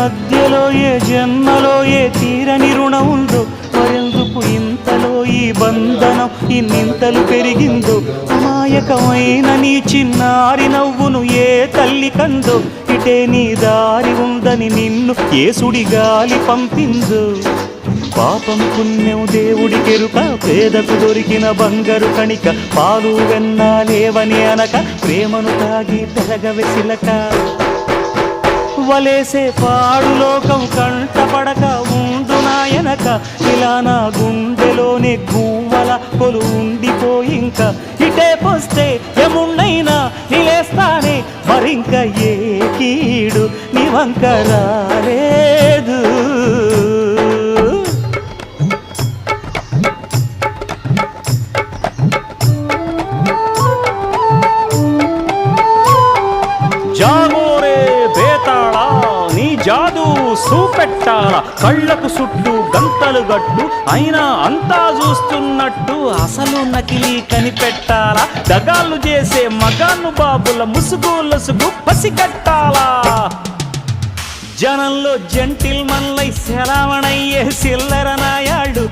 మధ్యలో ఏ జన్మలో ఏ తీరని రుణం ఉందో, మరెందుకు ఇంతలో ఈ బంధనం ఇన్నింతలు పెరిగిందో. అమాయకమైన నీ చిన్నారి నవ్వును ఏ తల్లి కందో, ఇటే నీ దారి ఉందని నిన్ను ఏ సుడిగాలి పంపిందో. పాపం పుణ్యం దేవుడికెరుక, పేదకు దొరికిన బంగారు కణిక, పాలు వెన్నా లేవని అనక ప్రేమను తాగి పెరగవెసిలక. వలేసే పాడు లోకం కంటపడక ఉండు నాయనక, ఇలా నా గుండెలోనే గువ్వల కొలు ఉండిపోయింక. ఇటే పోస్తే ఎమున్నైనా నిలేస్తానే, మరింక ఏ కీడు నీ వంక రాలేదు. జాగోరే బేతాళా, నీ జాదు సూపెట్టాలా, కళ్ళకు చుట్టూ గంతలు గట్టు అయినా అంతా చూస్తున్నట్టు అసలు నకిలీ కనిపెట్టాలా. దగాళ్ళు చేసే మగాను బాబుల ముసుగు లొసుగు పసిగట్టాలా. జనంలో జంటిల్ మన్లై సెలవణయ్యే సిల్లర నాయాళ్ళు